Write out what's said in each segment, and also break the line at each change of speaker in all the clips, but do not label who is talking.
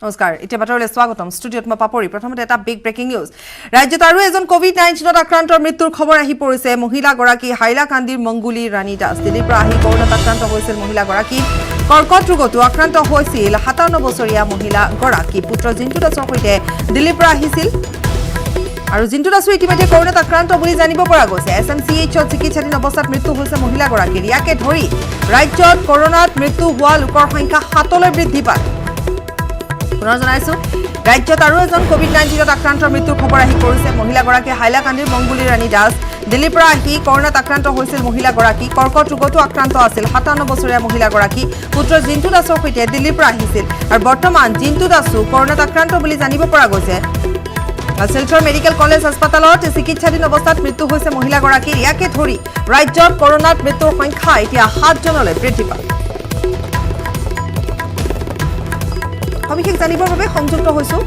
নমস্কাৰ এতিয়া বাতৰিলৈ স্বাগতম ষ্টুডিঅত মই পাপৰি প্ৰথমতে এটা বিগ ব্ৰেকিং নিউজ ৰাজ্যত আৰু এজন কোভিড-19 আক্ৰান্তৰ মৃত্যুৰ খবৰ আহি পৰিছে মহিলাগৰাকী হাইলাকান্দিৰ মংগুলি ৰাণী দাস দিল্লীৰ পৰা আহি কৰোণাত আক্ৰান্ত হৈছিল মহিলাগৰাকী কৰ্কট ৰোগতো আক্ৰান্ত হৈছিল 57 বছৰীয়া মহিলাগৰাকী পুত্ৰ জিন্তু দাসৰ সৈতে দিল্লীৰ পৰা আহিছিল আৰু জিন্তু দাসু ইতিমধ্যে কৰোণাত আক্ৰান্ত বুলি জানিব পৰা গৈছে SMCHত চিকিৎসাধীন অৱস্থাত মৃত্যু হৈছে মহিলাগৰাকীৰ ইয়াকে ধৰি ৰাজ্যত কৰোণাত মৃত্যু হোৱা লোকৰ সংখ্যা 7লৈ বৃদ্ধি পায় পুনৰ জনাইছো ৰাজ্যত আৰু এজন কোভিড-19 আক্ৰান্তৰ মৃত্যুৰ খবৰ আহি পৰিছে মহিলাগৰাকী হাইলাকান্দিৰ মংগুলি ৰাণী দাস দিল্লীৰ পৰা আহি কৰোণাত আক্ৰান্ত হৈছিল মহিলাগৰাকী কৰ্কট ৰোগতো আক্ৰান্ত আছিল 57 বছৰীয়া মহিলাগৰাকী পুত্ৰ জিন্তু দাসৰ সৈতে দিল্লীৰ পৰা আহিছিল আৰু বৰ্তমান জিন্তু দাসু কৰোণাত আক্ৰান্ত বুলি জানিব পৰা গৈছে শিলচৰ মেডিকেল কলেজ হাস্পতালত চিকিৎসাধীন অৱস্থাত মৃত্যু হৈছে মহিলাগৰাকীৰ ইয়াকে ধৰি ৰাজ্যত কৰোণাত মৃত্যুৰ সংখ্যা এতিয়া 7 জনলৈ বৃদ্ধি পায় সবিশেষ জানিবৰ বাবে সংযুক্ত হৈছো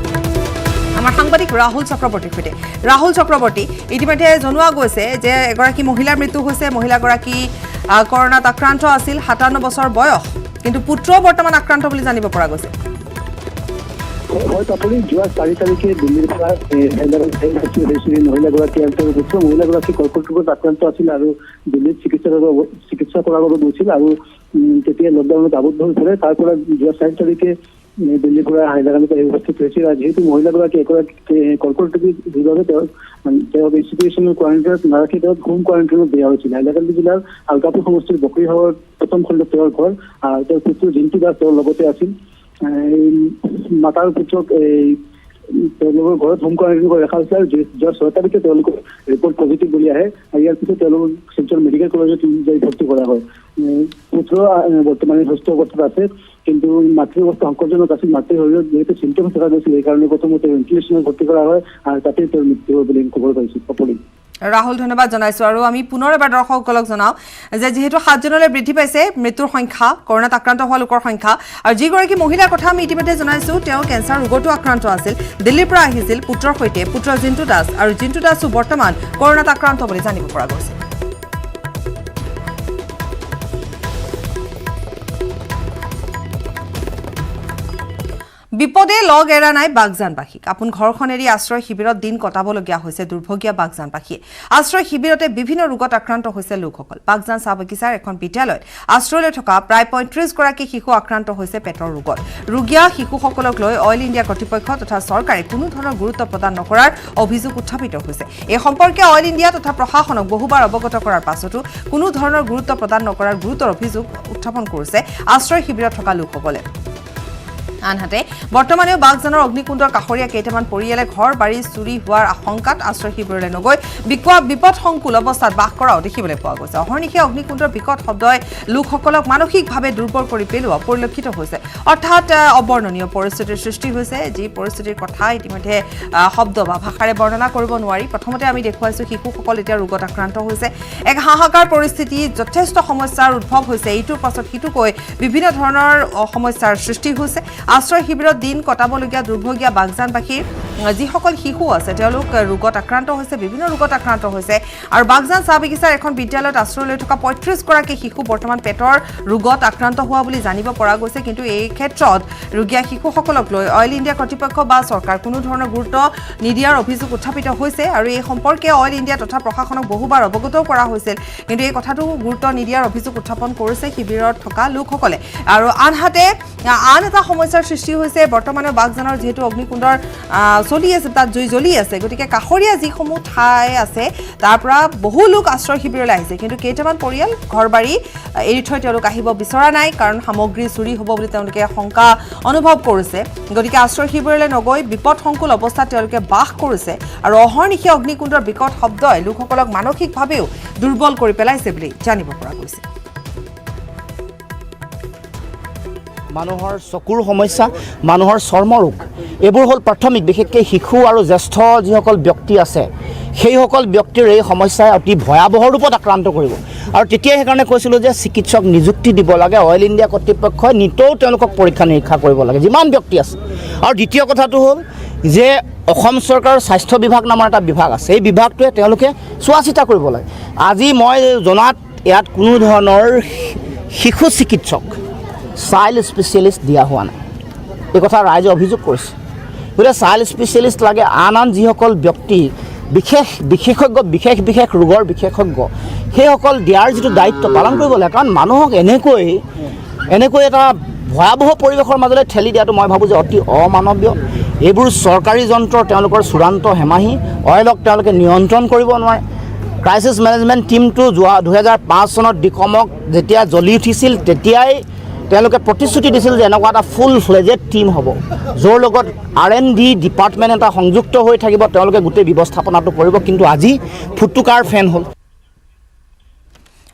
আমাৰ সাংবাদিক ৰাহুল চক্ৰৱৰ্তীৰ সৈতে ৰাহুল চক্ৰৱৰ্তী ইতিমধ্যে জনোৱা গৈছে যে এগৰাকী মহিলাৰ মৃত্যু হৈছে মহিলাগৰাকী কৰোণাত আক্ৰান্ত আছিল 57 বছৰ বয়স কিন্তু পুত্ৰ বৰ্তমান আক্ৰান্ত বুলি জানিব পৰা গৈছে
আপুনি যোৱা 4 তাৰিখে দিল্লীৰ পৰা মহিলাগৰাকী মহিলাগৰাকী কৰ্কট ৰোগত আক্ৰান্ত আছিল আৰু দিল্লীত চিকিৎসা কৰাৰ বাবে গৈছিল আৰু তেতিয়া লকডাউনত আবদ্ধ হৈ পৰে তাৰ পৰা যোৱা 4 তাৰিখে দিল্লীৰ পৰা হাইলাকান্দিত উপস্থিত হৈছিল আৰু যিহেতু মহিলাগৰাকী এগৰাকী কৰ্কট ৰোগীৰ বিভাগে তেওঁক ইনষ্টিটিউচনেল কোৱাৰেণ্টাইনত নাৰাখি তেওঁক হোম কোৱাৰেণ্টাইনত দিয়া হৈছিল হাইলাকান্দি জিলাৰ আলকাপুৰ সমষ্টিৰ বকৰিহাৱৰ প্ৰথম খণ্ডত তেওঁৰ ঘৰ তেওঁৰ পুত্ৰ জিন্তু দাস তেওঁৰ লগতে আছিল মাতাৰ পুত্ৰক তেওঁলোকৰ ঘৰত হোম কোৱাৰেণ্টাইন কৰি ৰখা হৈছে আৰু যোৱা 6 তাৰিখে তেওঁলোকৰ ৰিপৰ্ট পজিটিভ বুলি আহে আৰু ইয়াৰ পিছত তেওঁলোকক শিলচৰ মেডিকেল কলেজত যাই ভৰ্তি কৰা হয় পুত্ৰ বৰ্তমানে সুস্থ অৱস্থাত আছে কিন্তু মাতৃ অৱস্থা সংকটজনক আছিল মাতৃৰ শৰীৰত যিহেতু চিমটমছ থকা গৈছিল সেইকাৰণে প্ৰথমতে ভেণ্টিলেশ্যনত ভৰ্তি কৰা হয় আৰু তাতে তেওঁৰ মৃত্যু হয় বুলি খবৰ পাইছোঁ পাপৰি
ৰাহুল ধন্যবাদ জনাইছো আৰু আমি পুনৰ এবাৰ দৰ্শকসকলক জনাও যে যেহেতু 7 জনলৈ বৃদ্ধি পাইছে মৃত্যুৰ সংখ্যা কৰোণাত আক্ৰান্ত হোৱা লোকৰ সংখ্যা আৰু যিগৰাকী মহিলাৰ কথা আমি ইতিমধ্যে জনাইছো তেওঁ কেঞ্চাৰ ৰোগতো আক্ৰান্ত আছিল দিল্লীৰ পৰা আহিছিল পুত্ৰৰ সৈতে পুত্ৰ জিন্তু দাস আৰু জিন্তু দাসু বৰ্তমান কৰোণাত আক্ৰান্ত বুলি জানিব পৰা গৈছে বিপদে লগ এৰা নাই বাগজানবাসীক আপোন ঘৰখন এৰি আশ্ৰয় শিবিৰত দিন কটাবলগীয়া হৈছে দুৰ্ভগীয়া বাগজানবাসীয়ে আশ্ৰয় শিবিৰতে বিভিন্ন ৰোগত আক্ৰান্ত হৈছে লোকসকল বাগজান চাহ বাগিচাৰ এখন বিদ্যালয়ত আশ্ৰয় লৈ থকা প্ৰায় 35 গৰাকী শিশু আক্ৰান্ত হৈছে পেটৰ ৰোগত ৰোগীয়া শিশুসকলক লৈ অইল ইণ্ডিয়া কৰ্তৃপক্ষ তথা চৰকাৰে কোনো ধৰণৰ গুৰুত্ব প্ৰদান নকৰাৰ অভিযোগ উত্থাপিত হৈছে এই সম্পৰ্কে অইল ইণ্ডিয়া তথা প্ৰশাসনক বহুবাৰ অৱগত কৰাৰ পাছতো কোনো ধৰণৰ গুৰুত্ব প্ৰদান নকৰাৰ গুৰুতৰ অভিযোগ উত্থাপন কৰিছে আশ্ৰয় শিবিৰত থকা লোকসকলে আনহাতে বৰ্তমানেও বাগজানৰ অগ্নিকুণ্ডৰ কাষৰীয়া কেইটামান পৰিয়ালে ঘৰ বাৰী চুৰি হোৱাৰ আশংকাত আশ্ৰয় শিবিৰলৈ নগৈ বিপদসংকুল অৱস্থাত বাস কৰাও দেখিবলৈ পোৱা গৈছে অহৰ্নিশে অগ্নিকুণ্ডৰ বিকট শব্দই লোকসকলক মানসিকভাৱে দুৰ্বল কৰি পেলোৱা পৰিলক্ষিত হৈছে অৰ্থাৎ অবৰ্ণনীয় পৰিস্থিতিৰ সৃষ্টি হৈছে যি পৰিস্থিতিৰ কথা ইতিমধ্যে শব্দ বা ভাষাৰে বৰ্ণনা কৰিব নোৱাৰি প্ৰথমতে আমি দেখুৱাইছো শিশুসকল এতিয়া ৰোগত আক্ৰান্ত হৈছে এক হাহাকাৰ পৰিস্থিতি যথেষ্ট সমস্যাৰ উদ্ভৱ হৈছে এইটোৰ পাছত সিটোকৈ বিভিন্ন ধৰণৰ সমস্যাৰ সৃষ্টি হৈছে আশ্ৰয় শিবিৰত দিন কটাবলগীয়া দুৰ্ভগীয়া বাগজানবাসীৰ যিসকল শিশু আছে তেওঁলোক ৰোগত আক্ৰান্ত হৈছে বিভিন্ন ৰোগত আক্ৰান্ত হৈছে আৰু বাগজান চাহ বাগিচাৰ এখন বিদ্যালয়ত আশ্ৰয় লৈ থকা 35 গৰাকী শিশু বৰ্তমান পেটৰ ৰোগত আক্ৰান্ত হোৱা বুলি জানিব পৰা গৈছে কিন্তু এই ক্ষেত্ৰত ৰোগীয়া শিশুসকলক লৈ অইল ইণ্ডিয়া কৰ্তৃপক্ষ বা চৰকাৰ কোনো ধৰণৰ গুৰুত্ব নিদিয়াৰ অভিযোগ উত্থাপিত হৈছে আৰু এই সম্পৰ্কে অইল ইণ্ডিয়া তথা প্ৰশাসনক বহুবাৰ অৱগত কৰা হৈছিল কিন্তু এই কথাটো গুৰুত্ব নিদিয়াৰ অভিযোগ উত্থাপন কৰিছে শিবিৰত থকা লোকসকলে আৰু আনহাতে আন এটা সমস্যাৰ সৃষ্টি হৈছে বৰ্তমানে বাগজানৰ যেহেতু অগ্নিকুণ্ডৰ চলি আছে তাত জুই জ্বলি আছে গতিকে কাষৰীয়া যিসমূহ ঠাই আছে তাৰ পৰা বহু লোক আশ্ৰয় শিবিৰলৈ আহিছে কিন্তু কেইটামান পৰিয়াল ঘৰ বাৰী এৰি থৈ তেওঁলোক আহিব বিচৰা নাই কাৰণ সামগ্ৰী চুৰি হ'ব বুলি তেওঁলোকে শংকা অনুভৱ কৰিছে গতিকে আশ্ৰয় শিবিৰলৈ নগৈ বিপদসংকুল অৱস্থাত তেওঁলোকে বাস কৰিছে আৰু অহৰ্নিশে অগ্নিকুণ্ডৰ বিকট শব্দই লোকসকলক মানসিকভাৱেও দুৰ্বল কৰি পেলাইছে বুলি জানিব পৰা গৈছে
মানুহৰ চকুৰ সমস্যা মানুহৰ চৰ্ম ৰোগ এইবোৰ হ'ল প্ৰাথমিক বিশেষকৈ শিশু আৰু জ্যেষ্ঠ যিসকল ব্যক্তি আছে সেইসকল ব্যক্তিৰ এই সমস্যাই অতি ভয়াৱহ ৰূপত আক্ৰান্ত কৰিব আৰু তেতিয়া সেইকাৰণে কৈছিলোঁ যে চিকিৎসক নিযুক্তি দিব লাগে অইল ইণ্ডিয়া কৰ্তৃপক্ষই নিতৌ তেওঁলোকক পৰীক্ষা নিৰীক্ষা কৰিব লাগে যিমান ব্যক্তি আছে আৰু দ্বিতীয় কথাটো হ'ল যে অসম চৰকাৰৰ স্বাস্থ্য বিভাগ নামৰ এটা বিভাগ আছে এই বিভাগটোৱে তেওঁলোকে চোৱা চিতা কৰিব লাগে আজি মই জনাত ইয়াত কোনো ধৰণৰ শিশু চিকিৎসক চাইল্ড স্পেচিয়েলিষ্ট দিয়া হোৱা নাই এই কথা ৰাইজে অভিযোগ কৰিছে। গতিকে চাইল্ড স্পেচিয়েলিষ্ট লাগে, আন যিসকল ব্যক্তি বিশেষজ্ঞ বিশেষ ৰোগৰ বিশেষজ্ঞ, সেইসকল দিয়াৰ যিটো দায়িত্ব পালন কৰিব লাগে। কাৰণ মানুহক এনেকৈ এটা ভয়াৱহ পৰিৱেশৰ মাজলৈ ঠেলি দিয়াটো মই ভাবোঁ যে অতি অমানৱীয়। এইবোৰ চৰকাৰী যন্ত্ৰ, তেওঁলোকৰ চূড়ান্ত হেমাহি, অইলক তেওঁলোকে নিয়ন্ত্ৰণ কৰিব নোৱাৰে। ক্ৰাইচিছ মেনেজমেণ্ট টীমটো 2005 চনত ডিকমক যেতিয়া জ্বলি উঠিছিল তেতিয়াই তেওঁলোকে প্ৰতিশ্ৰুতি দিছিল যে এনেকুৱা এটা ফুল ফ্লেজেড টীম হ'ব, য'ৰ লগত R&D ডিপাৰ্টমেণ্ট এটা সংযুক্ত হৈ থাকিব, তেওঁলোকে গোটেই ব্যৱস্থাপনাটো কৰিব। কিন্তু আজি ফুটুকাৰ ফেন হ'ল।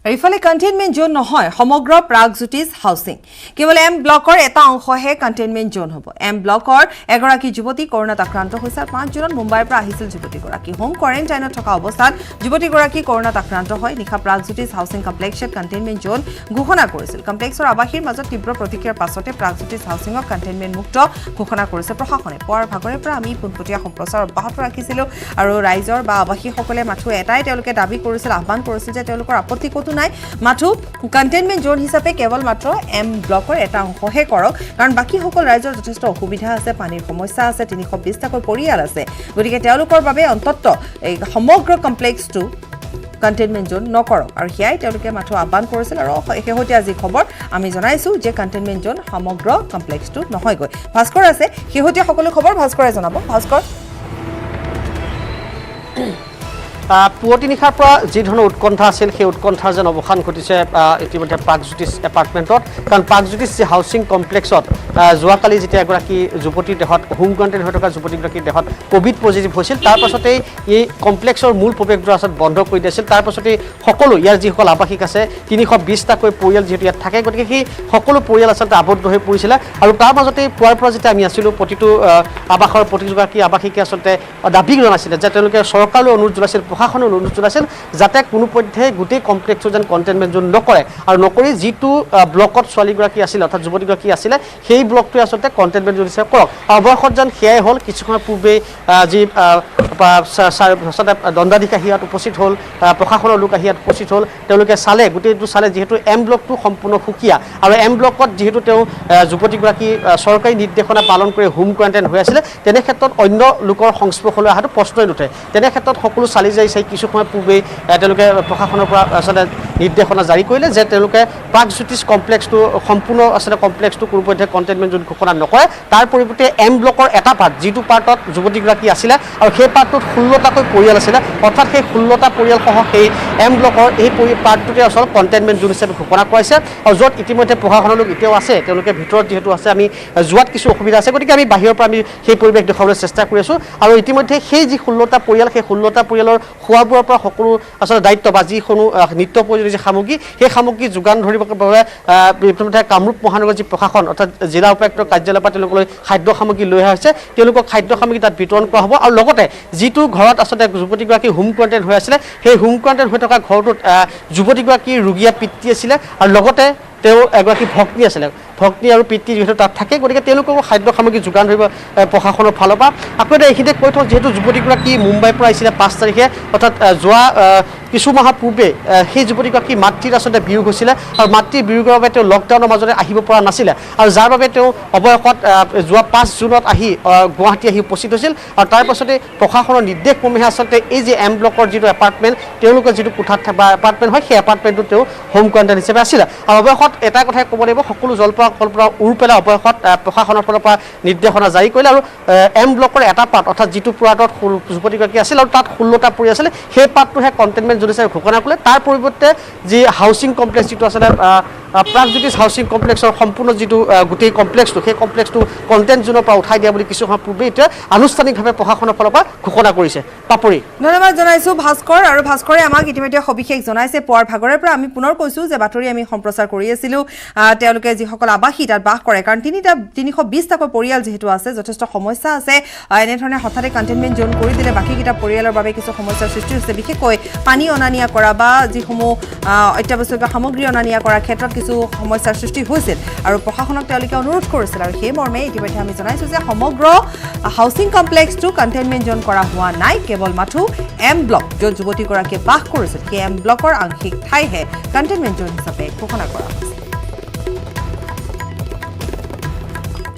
ইফালে কণ্টেইনমেণ্ট জোন নহয় সমগ্ৰ প্ৰাগজ্যোতিষ হাউচিং, কেৱল এম ব্লকৰ এটা অংশহে কণ্টেইনমেণ্ট জোন হ'ব। এম ব্লকৰ এগৰাকী যুৱতী কৰোণাত আক্ৰান্ত হৈছে। 5 জুনত মুম্বাইৰ পৰা আহিছিল যুৱতীগৰাকী। হোম কোৱাৰেণ্টাইনত থকা অৱস্থাত যুৱতীগৰাকী কৰোণাত আক্ৰান্ত হয়। নিশা প্ৰাগজ্যোতিষ হাউচিং কমপ্লেক্সত কণ্টেইনমেণ্ট জোন ঘোষণা কৰিছিল। কমপ্লেক্সৰ আৱাসীৰ মাজত তীব্ৰ প্ৰতিক্ৰিয়াৰ পাছতে প্ৰাগজ্যোতিষ হাউচিঙক কণ্টেইনমেণ্ট মুক্ত ঘোষণা কৰিছে প্ৰশাসনে। পুৱাৰ ভাগৰে পৰা আমি পোনপটীয়া সম্প্ৰচাৰ অব্যাহত ৰাখিছিলোঁ আৰু ৰাইজৰ বা আৱাসীসকলে মাথো এটাই তেওঁলোকে দাবী কৰিছিল, আহ্বান কৰিছিল যে তেওঁলোকৰ আপত্তি ক'তো নাই, মাথো কণ্টেইনমেণ্ট জোন হিচাপে কেৱল মাত্ৰ এম ব্লকৰ এটা অংশহে কৰক, কাৰণ বাকীসকল ৰাইজৰ যথেষ্ট অসুবিধা আছে, পানীৰ সমস্যা আছে, 320টাকৈ পৰিয়াল আছে। গতিকে তেওঁলোকৰ বাবে অন্ততঃ এই সমগ্ৰ কমপ্লেক্সটো কণ্টেইনমেণ্ট জোন নকৰক, আৰু সেয়াই তেওঁলোকে মাথো আহ্বান কৰিছিল। আৰু শেহতীয়া যি খবৰ আমি জনাইছোঁ যে কণ্টেইনমেণ্ট জোন সমগ্ৰ কমপ্লেক্সটো নহয়গৈ। ভাস্কৰ আছে শেহতীয়া সকলো খবৰ, ভাস্কৰে জনাব। ভাস্কৰ,
পুৱতি নিশাৰ পৰা যি ধৰণৰ উৎকণ্ঠা আছিল সেই উৎকণ্ঠাৰ যেন অৱসান ঘটিছে ইতিমধ্যে প্ৰাগজ্যোতিষ এপাৰ্টমেণ্টত। কাৰণ প্ৰাগজ্যোতিষ যি হাউচিং কমপ্লেক্সত যোৱাকালি যেতিয়া এগৰাকী যুৱতীৰ দেহত হোম কোৱাৰেণ্টাইন হৈ থকা যুৱতীগৰাকীৰ দেহত ক'ভিড পজিটিভ হৈছিল, তাৰ পাছতেই এই কমপ্লেক্সৰ মূল প্ৰৱেশদ্বাৰ আচলতে বন্ধ কৰি দিছিল। তাৰ পাছতেই সকলো ইয়াৰ যিসকল আৱাসিক আছে 320টাকৈ পৰিয়াল যিহেতু ইয়াত থাকে, গতিকে সেই সকলো পৰিয়াল আচলতে আবদ্ধ হৈ পৰিছিলে। আৰু তাৰ মাজতেই পুৱাৰ পৰা যেতিয়া আমি আছিলোঁ, প্ৰতিটো আৱাসৰ প্ৰতিগৰাকী আৱাসিকে আচলতে দাবী জনাইছিলে যে তেওঁলোকে চৰকাৰলৈ অনুৰোধ জনাইছিল, প্ৰশাসনৰ অনুৰোধ জনাইছিল যাতে কোনোপধ্যে গোটেই কমপ্লেক্সটো যেন কণ্টেইনমেণ্ট জোন নকৰে, আৰু নকৰি যিটো ব্লকত ছোৱালীগৰাকী আছিলে অৰ্থাৎ যুৱতীগৰাকী আছিলে সেই ব্লকটোৱে আচলতে কণ্টেইনমেণ্ট জোন হিচাপে কৰক। অৱশেষত যেন সেয়াই হ'ল। কিছু সময় পূৰ্বেই যি দণ্ডাধীশাহী ইয়াত উপস্থিত হ'ল, প্ৰশাসনৰ লোক আহি ইয়াত উপস্থিত হ'ল। তেওঁলোকে চালে, গোটেইটো চালে, যিহেতু এম ব্লকটো সম্পূৰ্ণ সুকীয়া, আৰু এম ব্লকত যিহেতু তেওঁ যুৱতীগৰাকী চৰকাৰী নিৰ্দেশনা পালন কৰি হোম কোৱাৰেণ্টাইন হৈ আছিলে, তেনে ক্ষেত্ৰত অন্য লোকৰ সংস্পৰ্শলৈ অহাটো প্ৰশ্নই নুঠে। তেনে ক্ষেত্ৰত সকলো চালি যাই চাই কিছু সময় পূৰ্বেই তেওঁলোকে প্ৰশাসনৰ পৰা আচলতে নিৰ্দেশনা জাৰি কৰিলে যে তেওঁলোকে প্ৰাগজ্যোতিষ কমপ্লেক্সটো সম্পূৰ্ণ আচলতে কমপ্লেক্সটো কোনোপধ্যে কণ্টেইনমেণ্ট জোন ঘোষণা নকৰে, তাৰ পৰিৱৰ্তে এম ব্লকৰ এটা পাৰ্ট, যিটো পাৰ্টত যুৱতীগৰাকী আছিলে আৰু সেই পাৰ্টটোত 16টাকৈ পৰিয়াল আছিলে, অৰ্থাৎ সেই 16টা পৰিয়ালসহ সেই এম ব্লকৰ এই পাৰ্টটোতে আচলতে কণ্টেইনমেণ্ট জোন হিচাপে ঘোষণা কৰাইছে। আৰু য'ত ইতিমধ্যে প্ৰশাসনৰ লোক এতিয়াও আছে, তেওঁলোকে ভিতৰত যিহেতু আছে, আমি যোৱাত কিছু অসুবিধা আছে, গতিকে আমি বাহিৰৰ পৰা আমি সেই পৰিৱেশ দেখুৱাবলৈ চেষ্টা কৰি আছোঁ। আৰু ইতিমধ্যে সেই যি 16টা পৰিয়াল, সেই 16টা পৰিয়ালৰ খোৱা বোৱাৰ পৰা সকলো আচলতে দায়িত্ব বা যিকোনো নিত্য প্ৰয়োজনীয় যি সামগ্ৰী, সেই সামগ্ৰী যোগান ধৰিবৰ বাবে ইতিমধ্যে কামৰূপ মহানগৰ যি প্ৰশাসন অৰ্থাৎ জিলা উপায়ুক্তৰ কাৰ্যালয়ৰ পৰা তেওঁলোকলৈ খাদ্য সামগ্ৰী লৈ অহা হৈছে। তেওঁলোকক খাদ্য সামগ্ৰী তাত বিতৰণ কৰা হ'ব। আৰু লগতে যিটো ঘৰত আচলতে যুৱতীগৰাকী হোম কোৱাৰেণ্টাইন হৈ আছিলে, সেই হোম কোৱাৰেণ্টাইন হৈ থকা ঘৰটোত যুৱতীগৰাকীৰ ৰোগীয়া পিতৃ আছিলে, আৰু লগতে তেওঁ এগৰাকী ভগ্নী আছিলে। ভগ্নী আৰু পিতৃ যিহেতু তাত থাকে, গতিকে তেওঁলোককো খাদ্য সামগ্ৰী যোগান ধৰিব প্ৰশাসনৰ ফালৰ পৰা। আকৌ এটা এইখিনিতে কৈ থওঁ, যিহেতু যুৱতীগৰাকী মুম্বাইৰ পৰা আহিছিলে 5 তাৰিখে, অৰ্থাৎ যোৱা কিছু মাহৰ পূৰ্বে সেই যুৱতীগৰাকী মাতৃৰ আচলতে বিয়োগ হৈছিলে, আৰু মাতৃৰ বিয়োগৰ বাবে তেওঁ লকডাউনৰ মাজতে আহিব পৰা নাছিলে, আৰু যাৰ বাবে তেওঁ অৱশেষত যোৱা 5 জুনত আহি গুৱাহাটী আহি উপস্থিত হৈছিল। আৰু তাৰ পাছতে প্ৰশাসনৰ নিৰ্দেশ ক্ৰমেহে আচলতে এই যে এম ব্লকৰ যিটো এপাৰ্টমেণ্ট, তেওঁলোকৰ যিটো কোঠাত বা এপাৰ্টমেণ্ট হয়, সেই এপাৰ্টমেণ্টটোত তেওঁ হোম কোৱাৰেণ্টাইন হিচাপে আছিলে। আৰু অৱশেষত এটা কথাই ক'ব লাগিব, সকলো জলপৰা কল্পৰা উৰ পেলাই অৱশেষত প্ৰশাসনৰ ফালৰ পৰা নিৰ্দেশনা জাৰি কৰিলে, আৰু এম ব্লকৰ এটা পাৰ্ট অৰ্থাৎ যিটো পাৰ্টত যুৱতীগৰাকী আছিল আৰু তাত 16টা পৰিয়াল আছিলে, সেই পাৰ্টটোহে কণ্টেইনমেণ্ট জোন হিচাপে ঘোষণা কৰিলে। তাৰ পৰিৱৰ্তে যি হাউচিং কমপ্লেক্স যিটো আছিলে প্ৰাগজ্যোতিষ হাউচিং কমপ্লেক্সৰ সম্পূৰ্ণ যিটো গোটেই কমপ্লেক্সটো, সেই কমপ্লেক্সটো কণ্টেইনমেণ্ট জোনৰ পৰা উঠাই দিয়া বুলি কিছু সময় পূৰ্বে এতিয়া আনুষ্ঠানিকভাৱে প্ৰশাসনৰ ফালৰ পৰা ঘোষণা কৰিছে। পাপৰি,
ধন্যবাদ জনাইছোঁ ভাস্কৰ। আৰু ভাস্কৰে আমাক ইতিমধ্যে সবিশেষ জনাইছে। পুৱাৰ ভাগৰে পৰা আমি পুনৰ কৈছোঁ যে বাতৰি আমি সম্প্ৰচাৰ কৰি আছিলোঁ, তেওঁলোকে যিসকল আৱাসী তাত বাস কৰে, কাৰণ 320টাকৈ পৰিয়াল যিহেতু আছে, যথেষ্ট সমস্যা আছে। এনেধৰণে হঠাতে কণ্টেইনমেণ্ট জোন কৰি দিলে বাকীকেইটা পৰিয়ালৰ বাবে কিছু সমস্যাৰ সৃষ্টি হৈছে, বিশেষকৈ পানী অনা নিয়া কৰা বা যিসমূহ অত্যাৱশ্যকীয় সামগ্ৰী অনা নিয়া কৰাৰ ক্ষেত্ৰত কিছু সমস্যাৰ সৃষ্টি হৈছিল, আৰু প্ৰশাসনক তেওঁলোকে অনুৰোধ কৰিছিল। আৰু সেই মৰ্মে ইতিমধ্যে আমি জনাইছোঁ যে সমগ্ৰ হাউচিং কমপ্লেক্সটো কণ্টেইনমেণ্ট জোন কৰা হোৱা নাই, কেৱল মাথো এম ব্লক, য'ত যুৱতীগৰাকীয়ে বাস কৰিছিল, সেই এম ব্লকৰ আংশিক ঠাইহে কণ্টেইনমেণ্ট জোন হিচাপে ঘোষণা কৰা হৈছে।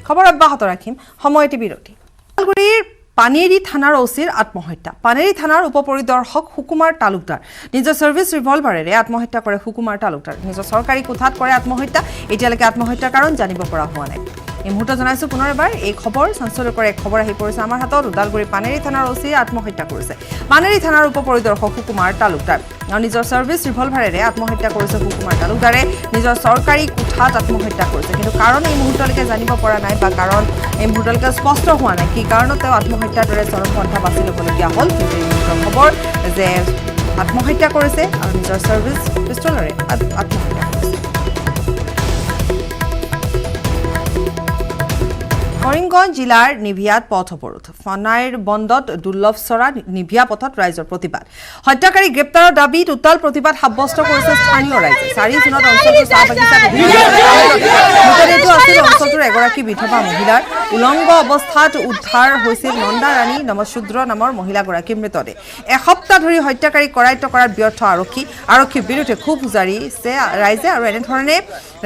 খবৰ অব্যাহত ৰাখিম সময়টি বিৰতি। ওদালগুৰিৰ পানেৰী থানাৰ ওচিৰ আত্মহত্যা। পানেৰী থানাৰ উপপৰিদৰ্শক সুকুমাৰ তালুকদাৰ নিজৰ সাৰ্ভিস ৰিভলভাৰেৰে আত্মহত্যা কৰে। সুকুমাৰ তালুকদাৰ নিজৰ চৰকাৰী কোঠাত কৰে আত্মহত্যা। এতিয়ালৈকে আত্মহত্যাৰ কাৰণ জানিব পৰা হোৱা নাই। এই মুহূৰ্তে জনাইছো পুনৰ এবাৰ এই খবৰ চাঞ্চল্যকৰ এক খবৰ আহি পৰিছে আমাৰ হাতত। ওদালগুৰি পানেৰী থানাৰ ওচিৰ আত্মহত্যা কৰিছে। পানেৰী থানাৰ উপপৰিদৰ্শক সুকুমাৰ তালুকদাৰ আৰু নিজৰ সাৰ্ভিস ৰিভলভাৰেৰে আত্মহত্যা কৰিছে। সুকুমাৰ তালুকদাৰে নিজৰ চৰকাৰী কোঠাত আত্মহত্যা কৰিছে, কিন্তু কাৰণ এই মুহূৰ্তলৈকে জানিব পৰা নাই বা কাৰণ এই মুহূৰ্তলৈকে স্পষ্ট হোৱা নাই কি কাৰণত তেওঁ আত্মহত্যাৰ দৰে চৰমপন্থা বাছি ল'বলগীয়া হ'ল। কিন্তু এই মুহূৰ্তৰ খবৰ যে আত্মহত্যা কৰিছে আৰু নিজৰ সাৰ্ভিস পিষ্টলেৰে আত্মহত্যা কৰিছে। কৰিমগঞ্জ জিলাৰ নিভিয়াত পথ অৱৰোধ। ফনাইৰ বন্দত দুৰ্লভ চৰা নিভিয়া পথত ৰাইজৰ প্ৰতিবাদ। হত্যাকাৰী গ্ৰেপ্তাৰৰ দাবীত উত্তাল প্ৰতিবাদ সাব্যস্ত কৰিছে স্থানীয় ৰাইজে। 4 জুনত অঞ্চলটোৰ চাহ বাগিচাত মৃতদেহটো আছিল অঞ্চলটোৰ এগৰাকী বিধৱা মহিলাৰ। উলংগ অৱস্থাত উদ্ধাৰ হৈছিল নন্দা ৰাণী নমশূদ্ৰ নামৰ মহিলাগৰাকীৰ মৃতদেহ। এসপ্তাহ ধৰি হত্যাকাৰীক কৰায়ত্ব কৰাত ব্যৰ্থ আৰক্ষীৰ বিৰুদ্ধে ক্ষোভ উজাৰিছে ৰাইজে আৰু এনেধৰণে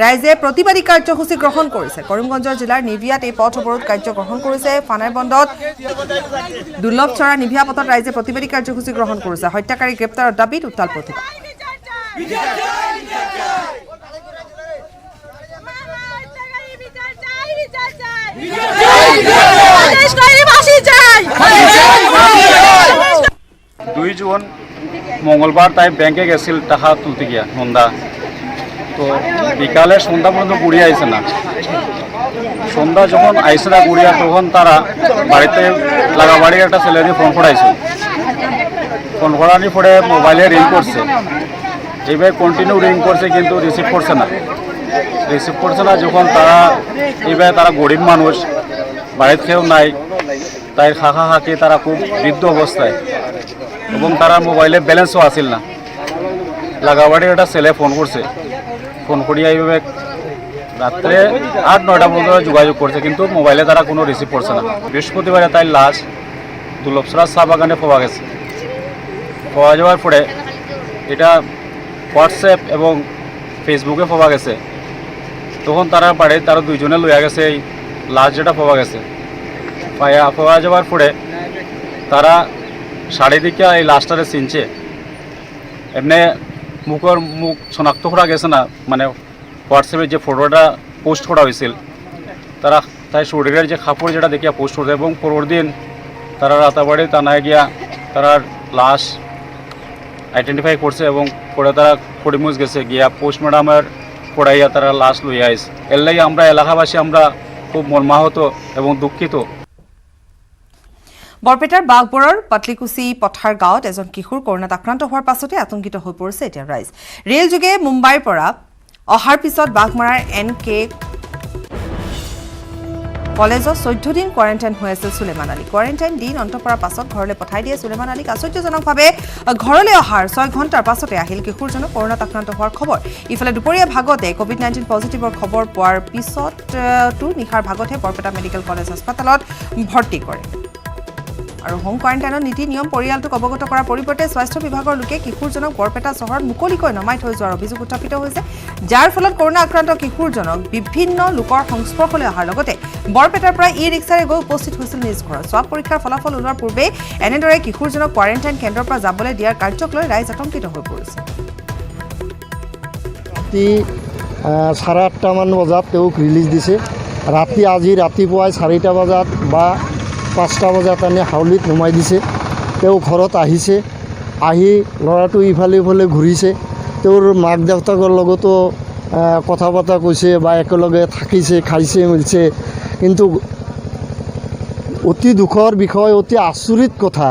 ৰাইজে প্ৰতিবাদী কাৰ্যসূচী গ্ৰহণ কৰিছে। কৰিমগঞ্জৰ জিলাৰ নিভিয়াত এই পথ অৱৰোধ কাৰ্য গ্ৰহণ কৰিছে। ফানাই বন্দত দুৰ্লভ চৰা নিভিয়া পথত ৰাইজে প্ৰতিবাদী কাৰ্যসূচী গ্ৰহণ কৰিছে। হত্যাকাৰী গ্ৰেপ্তাৰৰ দাবীত উত্তাল প্ৰতিবাদ।
দুই জুন মঙ্গলবার তাই ব্যাংকে গেছিল টাকা তুলতে গিয়া নন্দা, তো বিকালে সন্ধ্যা পর্যন্ত গুড়িয়ে আইসে না। সন্ধ্যা যখন আইসে না গুড়িয়া, তখন তারা বাড়িতে লাগাবাড়ির একটা ছেলে দিয়ে ফোন করাইছে। ফোন করানোর পরে মোবাইলে রিং করছে, এইভাবে কন্টিনিউ রিং করছে কিন্তু রিসিভ করছে না। যখন তারা এইভাবে তারা গরিব মানুষ, বাড়িতে কেউ নাই, তাই খাখা খাকি তারা খুব বৃদ্ধ অবস্থায় এবং তারা মোবাইলে ব্যালেন্সও আসিল না। লাগাবাড়ির একটা ছেলে ফোন করছে, ফোন করিয়া এইভাবে রাত্রে 8-9টা পর্যন্ত যোগাযোগ করছে, কিন্তু মোবাইলে তারা কোনো রিসিভ করছে না। বৃহস্পতিবারে তাই লাশ দুর্লভসরা চা বাগানে পাওয়া গেছে। পাওয়া যাওয়ার পরে এটা হোয়াটসঅ্যাপ এবং ফেসবুকে পাওয়া গেছে। তখন তারা বাড়ি তারা দুইজনে লইয়া গেছে এই লাশ যেটা পাওয়া গেছে। পাওয়া যাওয়ার পরে তারা শাড়ি দিকে এই লাশটারে চিনছে। এমনি মুখ শনাক্ত করা গেছে না, মানে হোয়াটসঅ্যাপে যে ফটোটা পোস্ট করা হয়েছিল তারা তাই শরীরের যে কাপড় যেটা দেখিয়া পোস্ট করছে। এবং পরের দিন তারা রাতাবাড়ি থানায় গিয়া তারা লাশ আইডেন্টিফাই করছে এবং পরে তারা করিমগঞ্জ গেছে গিয়া পোস্টমর্টমের পড়াইয়া তারা লাশ লইয়া আইস। এর লাগে আমরা এলাকাবাসী আমরা খুব মর্মাহত এবং দুঃখিত।
বৰপেটাৰ বাগবৰৰ পাটলিকুচি পথাৰ গাঁৱত এজন কিশোৰ কৰোণাত আক্ৰান্ত হোৱাৰ পাছতে আতংকিত হৈ পৰিছে এতিয়া ৰাইজ। ৰেলযোগে মুম্বাইৰ পৰা অহাৰ পিছত বাগমাৰাৰ NK কলেজত 14 দিন কোৱাৰেণ্টাইন হৈ আছিল সুলেমান আলী। কোৱাৰেণ্টাইন দিন অন্ত পৰাৰ পাছত ঘৰলৈ পঠাই দিয়ে সুলেমান আলীক। আশ্চৰ্যজনকভাৱে ঘৰলৈ অহাৰ 6 ঘণ্টাৰ পাছতে আহিল কিশোৰজনক কৰোণাত আক্ৰান্ত হোৱাৰ খবৰ। ইফালে দুপৰীয়া ভাগতে COVID-19 পজিটিভৰ খবৰ পোৱাৰ পিছতো নিশাৰ ভাগতহে বৰপেটা মেডিকেল কলেজ হাস্পতালত ভৰ্তি কৰে। আৰু হোম কোৱাৰেণ্টাইনৰ নীতি নিয়ম পৰিয়ালটোক অৱগত কৰাৰ পৰিৱৰ্তে স্বাস্থ্য বিভাগৰ লোকে কিশোৰজনক বৰপেটা চহৰত মুকলিকৈ নমাই থৈ যোৱাৰ অভিযোগ উত্থাপিত হৈছে, যাৰ ফলত কৰোণা আক্ৰান্ত কিশোৰজনক বিভিন্ন লোকৰ সংস্পৰ্শলৈ অহাৰ লগতে বৰপেটাৰ পৰা ই-ৰিক্সাৰে গৈ উপস্থিত হৈছিল নিজ ঘৰত। স্বাব পৰীক্ষাৰ ফলাফল ওলোৱাৰ পূৰ্বে এনেদৰে কিশোৰজনক কোৱাৰেণ্টাইন কেন্দ্ৰৰ পৰা যাবলৈ দিয়াৰ কাৰ্যক লৈ ৰাইজ আতংকিত হৈ পৰিছে।
ৰাতি 8:30মান বজাত তেওঁক ৰিলিজ দিছে। আজি ৰাতিপুৱাই 4টা বজাত বা 5টা বজাত আনি হাউলিত নমাই দিছে। তেওঁ ঘৰত আহিছে, আহি ল'ৰাটো ইফালে ইফালে ঘূৰিছে। তেওঁৰ মাক দেউতাকৰ লগতো কথা বতৰা কৈছে বা একেলগে থাকিছে, খাইছে মিলছে। কিন্তু অতি দুখৰ বিষয়, অতি আচৰিত কথা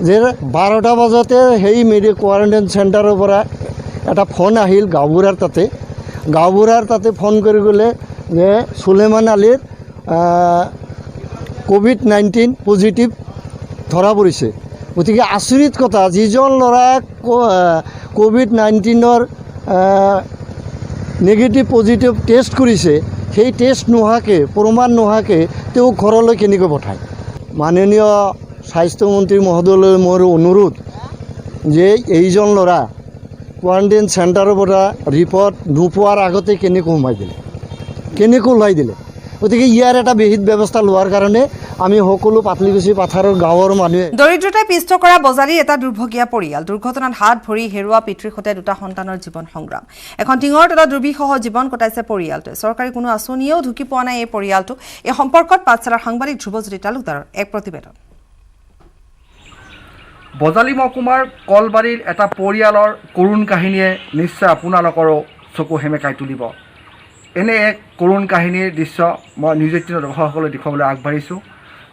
যে 12টা বজাতে সেই কোৱাৰেণ্টাইন চেণ্টাৰৰ পৰা এটা ফোন আহিল গাঁওবুঢ়াৰ তাতে ফোন কৰি গ'লে যে সুলেমান আলীৰ COVID-19 পজিটিভ ধৰা পৰিছে। গতিকে আচৰিত কথা, যিজন ল'ৰাক COVID-19ৰ নেগেটিভ পজিটিভ টেষ্ট কৰিছে, সেই টেষ্ট নোহোৱাকৈ, প্ৰমাণ নোহোৱাকৈ তেওঁ ঘৰলৈ কেনেকৈ পঠায়। মাননীয় স্বাস্থ্যমন্ত্ৰী মহোদয়লৈ মোৰ অনুৰোধ যে এইজন ল'ৰা কোৱাৰেণ্টাইন চেণ্টাৰৰ পৰা ৰিপৰ্ট নোপোৱাৰ আগতে কেনেকৈ ওলাই দিলে। গতিকে ইয়াৰ এটা বিহিত ব্যৱস্থা লোৱাৰ কাৰণে আমি সকলো পাতলিকুছি পাথাৰৰ গাঁৱৰ মানুহে
দৰিদ্ৰতাই পিষ্ট কৰা বজালীৰ এটা দুৰ্ভগীয়া পৰিয়াল দুৰ্ঘটনাত হাত ভৰি হেৰুওৱা পিতৃৰ সৈতে দুটা সন্তানৰ জীৱন সংগ্ৰাম এখন টিঙৰ তলত দুৰ্বিসহ জীৱন কটাইছে পৰিয়ালটোৱে চৰকাৰী কোনো আঁচনিয়েও ঢুকি পোৱা নাই এই পৰিয়ালটো এই সম্পৰ্কত পাঠশালাৰ সাংবাদিক ধ্ৰুৱজ্যোতি তালুকদাৰৰ এক প্ৰতিবেদন
বজালী মহকুমাৰ কলবাৰীৰ এটা পৰিয়ালৰ কৰুণ কাহিনীয়ে নিশ্চয় আপোনালোকৰো চকু সেমেকাই তুলিব এনে এক কৰুণ কাহিনীৰ দৃশ্য মই নিউজ 18 দৰ্শকসকলক দেখুৱাবলৈ আগবাঢ়িছোঁ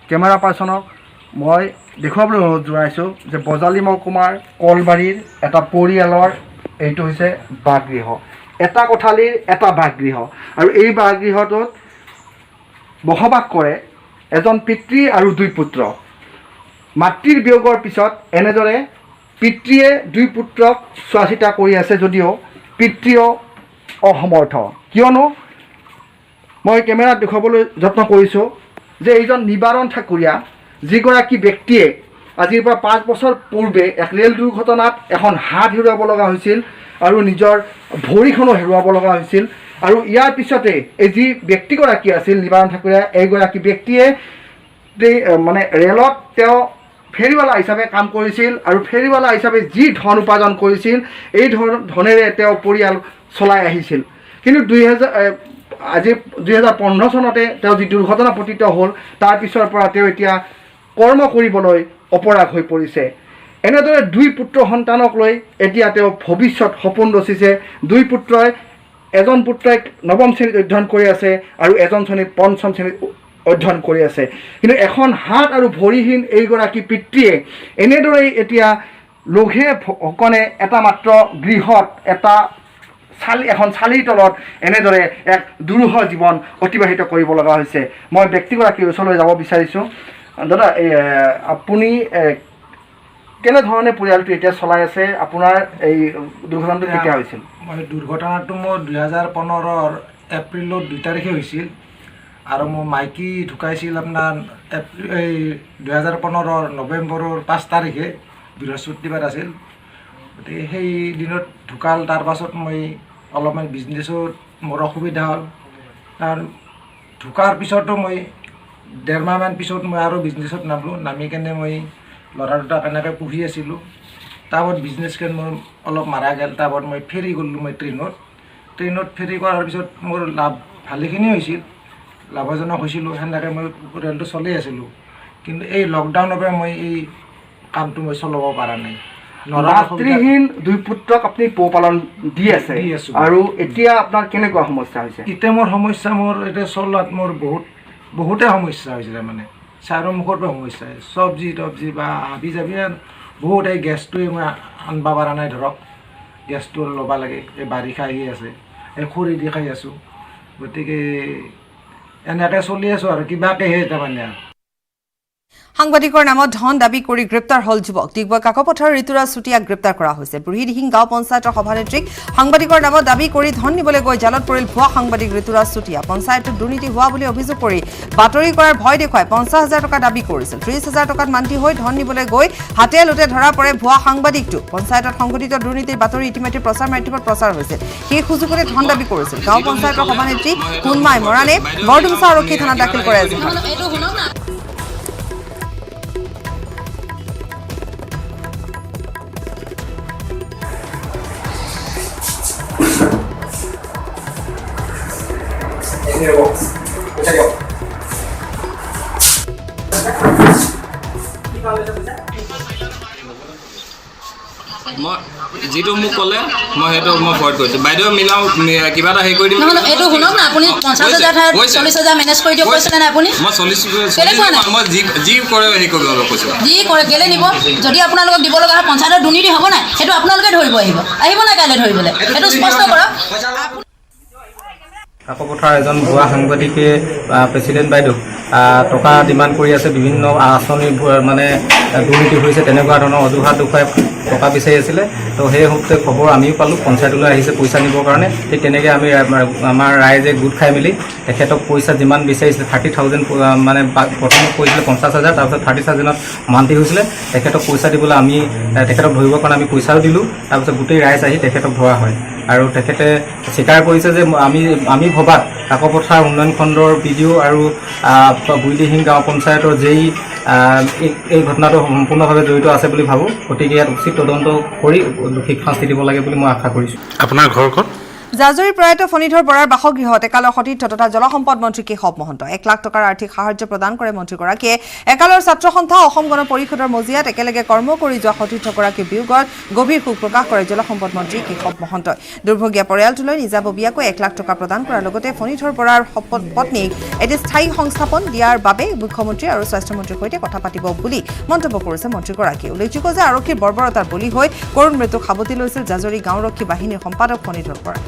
কেমেৰা পাৰ্চনক মই দেখুৱাবলৈ অনুৰোধ জনাইছোঁ যে বজালী মহকুমাৰ কলবাৰীৰ এটা পৰিয়ালৰ এইটো হৈছে বাসগৃহ এটা কোঠালীৰ এটা বাসগৃহ আৰু এই বাসগৃহটোত বসবাস কৰে এজন পিতৃ আৰু দুই পুত্ৰ মাতৃৰ বিয়োগৰ পিছত এনেদৰে পিতৃয়ে দুই পুত্ৰক চোৱা চিতা কৰি আছে যদিও পিতৃও অসমৰ্থ কিয়নো মই কেমেৰাত দেখুৱাবলৈ যত্ন কৰিছোঁ যে এইজন নিবাৰণ ঠাকুৰীয়া যিগৰাকী ব্যক্তিয়ে আজিৰ পৰা 5 বছৰ পূৰ্বে এক ৰেল দুৰ্ঘটনাত এখন হাত হেৰুৱাব লগা হৈছিল আৰু নিজৰ ভৰিখনো হেৰুৱাব লগা হৈছিল আৰু ইয়াৰ পিছতে এই যি ব্যক্তিগৰাকী আছিল নিবাৰণ ঠাকুৰীয়া এইগৰাকী ব্যক্তিয়ে মানে ৰেলত তেওঁ ফেৰীৱালা হিচাপে কাম কৰিছিল আৰু ফেৰীৱালা হিচাপে যি ধন উপাৰ্জন কৰিছিল এই ধনেৰে তেওঁ পৰিয়াল চলাই আহিছিল কিন্তু 2015 চনতে তেওঁ যি দুৰ্ঘটনা পতিত হ'ল তাৰ পিছৰ পৰা তেওঁ এতিয়া কৰ্ম কৰিবলৈ অপৰাগ হৈ পৰিছে এনেদৰে দুই পুত্ৰ সন্তানক লৈ এতিয়া তেওঁ ভৱিষ্যত সপোন ৰচিছে দুই পুত্ৰই এজন পুত্ৰই 9ম শ্ৰেণীত অধ্যয়ন কৰি আছে আৰু এজন শ্ৰেণীত 5ম শ্ৰেণীত অধ্যয়ন কৰি আছে কিন্তু এখন হাত আৰু ভৰিহীন এইগৰাকী পিতৃয়ে এনেদৰেই এতিয়া লঘে ভকনে এটা মাত্ৰ গৃহত এখন চালিৰ তলত এনেদৰে এক দুৰূহ জীৱন অতিবাহিত কৰিব লগা হৈছে মই ব্যক্তিগৰাকীৰ ওচৰলৈ যাব বিচাৰিছোঁ দাদা আপুনি কেনেধৰণে পৰিয়ালটো এতিয়া চলাই আছে আপোনাৰ এই দুৰ্ঘটনাটো কেতিয়া হৈছিল
দুৰ্ঘটনাটো মোৰ 2015 এপ্ৰিলৰ 2 তাৰিখে হৈছিল আৰু মোৰ মাইকী ঢুকাইছিল আপোনাৰ এই 2015 নৱেম্বৰৰ 5 তাৰিখে বৃহস্পতিবাৰ আছিল গতিকে সেই দিনত ঢুকাল তাৰ পাছত মই অলপমান বিজনেছত মোৰ অসুবিধা হ'ল তাৰ ঢুকাৰ পিছতো মই 1.5 মাহমান পিছত মই আৰু বিজনেছত নামি কেনে মই ল'ৰা দুটাক এনেকৈ পুহি আছিলোঁ তাৰপৰত বিজনেছখন মোৰ অলপ মাৰা গ'ল তাৰপৰত মই ফেৰি গ'লোঁ মই ট্ৰেইনত ফেৰি কৰাৰ পিছত মোৰ লাভ ভালেখিনি হৈছিল লাভজনক হৈছিলোঁ সেনেকৈ মই পৰিয়ালটো চলি আছিলোঁ কিন্তু এই লকডাউনৰ পৰা মই এই কামটো মই চলাব পৰা নাই
মাতৃহীন দুই পুত্ৰক আপুনি পোহপালন দি আছে আৰু এতিয়া আপোনাৰ কেনেকুৱা সমস্যা হৈছে
এতিয়া মোৰ সমস্যা মোৰ এতিয়া চলোৱাত মোৰ বহুতে সমস্যা হৈছিলে মানে চাৰৰ মুখৰ পৰা সমস্যা চব্জি তব্জি বা হাবি জাবি বহুত এই গেছটোৱে মই আনব পৰা নাই ধৰক গেছটো ল'ব লাগে এই বাৰিষা আহি আছে এই খৰি দি খাই আছোঁ গতিকে এনেকৈ চলি আছোঁ আৰু কিবাকেহে তাৰমানে
সাংবাদিকৰ নামত ধন দাবী কৰি গ্ৰেপ্তাৰ হল যুৱক ডিগবৈ কাকপথাৰৰ ঋতুৰাজ চুতীয়াক গ্ৰেপ্তাৰ কৰা হৈছে বুঢ়ীদিহিং গাঁও পঞ্চায়তৰ সভানেত্ৰীক সাংবাদিকৰ নামত দাবী কৰি ধন নিবলৈ গৈ জালত পৰিল ভুৱা সাংবাদিক ঋতুৰাজ চুতীয়া পঞ্চায়তত দুৰ্নীতি হোৱা বুলি অভিযোগ কৰি বাতৰি কৰাৰ ভয় দেখুৱাই 50,000 টকা দাবী কৰিছিল 30,000 টকাত মান্তি হৈ ধন নিবলৈ গৈ হাতে লোটে ধৰা পৰে ভুৱা সাংবাদিকটো পঞ্চায়তত সংঘটিত দুৰ্নীতিৰ বাতৰি ইতিমধ্যে প্ৰচাৰ মাধ্যমত প্ৰচাৰ হৈছে সেই সুযোগতে ধন দাবী কৰিছিল গাঁও পঞ্চায়তৰ সভানেত্ৰী কুনমাই মৰাণে বৰডুমচা আৰক্ষী থানাত দাখিল কৰে এজাহাৰ
মই যিটো মোক ক'লে মই সেইটো মই ভয়ত কৰিছোঁ বাইদেউ মিলাও কিবা এটা হেৰি কৰি দিম
নহয় এইটো শুনক না আপুনি 50,000 40,000 মেনেজ কৰি দিয়ক কৈছিলে না আপুনি
মই 40 মই যি কৰে হেৰি কৰিব অলপ কৈছোঁ
যি কৰে কেলে নিব যদি আপোনালোকক দিব লগা হয় পঞ্চায়তৰ দুৰ্নীতি হ'ব নাই সেইটো আপোনালোকে ধৰিব আহিব নাই কাইলৈ ধৰিবলৈ সেইটো স্পষ্ট কৰক
কাকপথাৰ এজন ভুৱা সাংবাদিকে প্ৰেচিডেণ্ট বাইদেউ টকা ডিমাণ্ড কৰি আছে বিভিন্ন আঁচনি মানে দুৰ্নীতি হৈছে তেনেকুৱা ধৰণৰ অজুহাত দেখুৱাই টকা বিচাৰি আছিলে তো সেই সূত্ৰে খবৰ আমিও পালোঁ পঞ্চায়তলৈ আহিছে পইচা নিবৰ কাৰণে ঠিক তেনেকৈ আমি আমাৰ ৰাইজে গোট খাই মেলি তেখেতক পইচা যিমান বিচাৰিছিলে 30,000 মানে প্ৰথমত কৈছিলে 50,000 তাৰপিছত 30,000ত মান্তি হৈছিলে তেখেতক পইচা দিবলৈ আমি তেখেতক ধৰিবৰ কাৰণে আমি পইচাও দিলোঁ তাৰপিছত গোটেই ৰাইজ আহি তেখেতক ধৰা হয় আৰু তেখেতে স্বীকাৰ কৰিছে যে আমি ভবাত কাকপথাৰ উন্নয়ন খণ্ডৰ BDO আৰু বুইদিহিং গাঁও পঞ্চায়তৰ যেই এই ঘটনাটো সম্পূৰ্ণভাৱে জড়িত আছে বুলি ভাবোঁ গতিকে ইয়াত উচিত তদন্ত কৰি দোষীক শাস্তি দিব লাগে বুলি মই আশা কৰিছোঁ
আপোনাৰ ঘৰখন
জাজৰি প্ৰয়াত ফণীধৰ বৰাৰ বাসগৃহত একালৰ সতীৰ্থ তথা জলসম্পদ মন্ত্ৰী কেশৱ মহন্ত 1 লাখ টকাৰ আৰ্থিক সাহায্য প্ৰদান কৰে মন্ত্ৰীগৰাকীয়ে একালৰ ছাত্ৰ সন্থা অসম গণ পৰিষদৰ মজিয়াত একেলগে কৰ্ম কৰি যোৱা সতীৰ্থগৰাকীৰ বিয়োগত গভীৰ শোক প্ৰকাশ কৰে জলসম্পদ মন্ত্ৰী কেশৱ মহন্তই দুৰ্ভগীয়া পৰিয়ালটোলৈ নিজাববীয়াকৈ 1 লাখ টকা প্ৰদান কৰাৰ লগতে ফণীধৰ বৰাৰ পত্নীক এটি স্থায়ী সংস্থাপন দিয়াৰ বাবে মুখ্যমন্ত্ৰী আৰু স্বাস্থ্যমন্ত্ৰীৰ সৈতে কথা পাতিব বুলি মন্তব্য কৰিছে মন্ত্ৰীগৰাকীয়ে উল্লেখযোগ্য যে আৰক্ষীৰ বৰ্বৰতাৰ বলি হৈ কৰুণ মৃত্যুক সাৱটি লৈছিল জাজৰি গাঁওৰক্ষী বাহিনীৰ সম্পাদক ফণীধৰ বৰা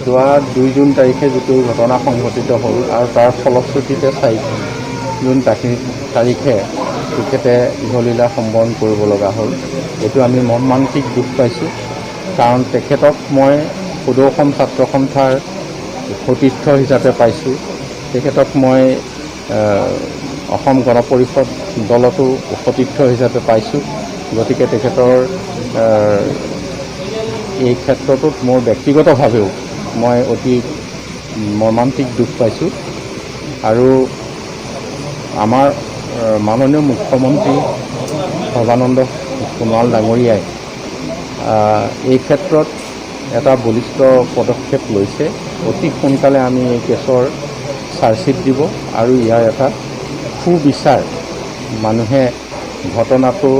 যোৱা 2 জুন তাৰিখে যিটো ঘটনা সংঘটিত হ'ল আৰু তাৰ ফলশ্ৰুতিতে 4 জুন তাৰিখে তেখেতে ইহলীলা সম্বৰণ কৰিব লগা হ'ল এইটো আমি মৰ্মান্তিক দুখ পাইছোঁ কাৰণ তেখেতক মই সদৌ অসম ছাত্ৰ সন্থাৰ সতীৰ্থ হিচাপে পাইছোঁ তেখেতক মই অসম গণ পৰিষদ দলতো সতীৰ্থ হিচাপে পাইছোঁ গতিকে তেখেতৰ এই ক্ষেত্ৰটোত মোৰ ব্যক্তিগতভাৱেও মই অতি মৰ্মান্তিক দুখ পাইছোঁ আৰু আমাৰ মাননীয় মুখ্যমন্ত্ৰী সৰ্বানন্দ সোণোৱাল ডাঙৰীয়াই এই ক্ষেত্ৰত এটা বলিষ্ঠ পদক্ষেপ লৈছে অতি সোনকালে আমি এই কেছৰ চাৰ্জশ্বিট দিব আৰু ইয়াৰ এটা সুবিচাৰ মানুহে ঘটনাটো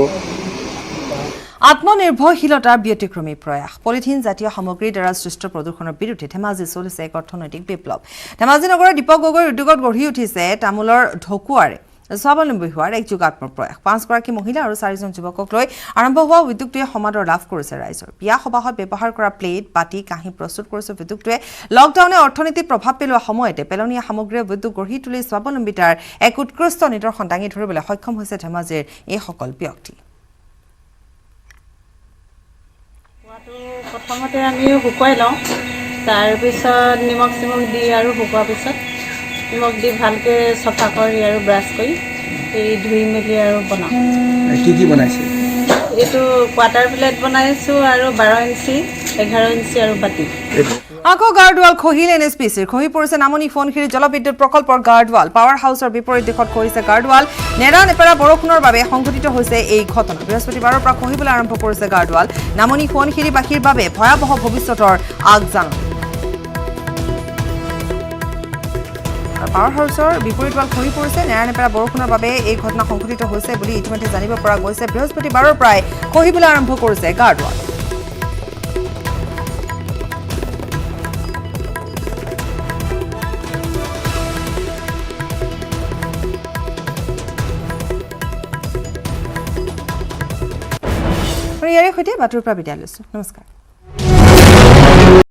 আত্মনিৰ্ভৰশীলতাৰ ব্যতিক্ৰমী প্ৰয়াস পলিথিন জাতীয় সামগ্ৰীৰ দ্বাৰা সৃষ্ট প্ৰদূষণৰ বিৰুদ্ধে ধেমাজি চলিছে এক অৰ্থনৈতিক বিপ্লৱ ধেমাজি নগৰৰ দীপক গগৈৰ উদ্যোগত গঢ়ি উঠিছে তামোলৰ ঢকুৱাৰে স্বাৱলম্বী হোৱাৰ এক যুগাত্মক প্ৰয়াস 5 গৰাকী মহিলা আৰু 4 জন যুৱকক লৈ আৰম্ভ হোৱা উদ্যোগটোৱে সমাদৰ লাভ কৰিছে ৰাইজৰ বিয়া সবাহত ব্যৱহাৰ কৰা প্লেট বাটি কাঁহী প্ৰস্তুত কৰিছে উদ্যোগটোৱে লকডাউনে অৰ্থনীতিত প্ৰভাৱ পেলোৱা সময়তে পেলনীয়া সামগ্ৰীৰে উদ্যোগ গঢ়ি তুলি স্বাৱলম্বিতাৰ এক উৎকৃষ্ট নিদৰ্শন দাঙি ধৰিবলৈ সক্ষম হৈছে ধেমাজিৰ এইসকল ব্যক্তি
প্ৰথমতে আমি শুকুৱাই লওঁ তাৰপিছত নিমখ দি আৰু শুকোৱাৰ পিছত নিমখ দি ভালকৈ চফা কৰি আৰু ব্ৰাছ কৰি এই ধুই মেলি আৰু বনাওঁ
কি বনাইছে
এইটো কোৱাৰ্টাৰ প্লেট বনাইছোঁ আৰু 12 ইঞ্চি 11 ইঞ্চি আৰু বাতি
আকৌ গাৰ্ডৱাল খহিল NSPCৰ খহি পৰিছে নামনি সোণখিৰি জলবিদ্যুৎ প্ৰকল্পৰ গাৰ্ডৱাল পাৱাৰ হাউচৰ বিপৰীত দিশত খহিছে গাৰ্ডৱাল নেৰা নেপেৰা বৰষুণৰ বাবে সংঘটিত হৈছে এই ঘটনা বৃহস্পতিবাৰৰ পৰা খহিবলৈ আৰম্ভ কৰিছে গাৰ্ডৱাল নামনি সোণখিৰিবাসীৰ বাবে ভয়াৱহ ভৱিষ্যতৰ আগজাননী পাৱাৰ হাউচৰ বিপৰীত ৱাল খহি পৰিছে নেৰা নেপেৰা বৰষুণৰ বাবে এই ঘটনা সংঘটিত হৈছে বুলি ইতিমধ্যে জানিব পৰা গৈছে বৃহস্পতিবাৰৰ পৰাই খহিবলৈ আৰম্ভ কৰিছে গাৰ্ডৱাল ইয়াৰে সৈতে বাতৰিৰ পৰা বিদায় লৈছোঁ নমস্কাৰ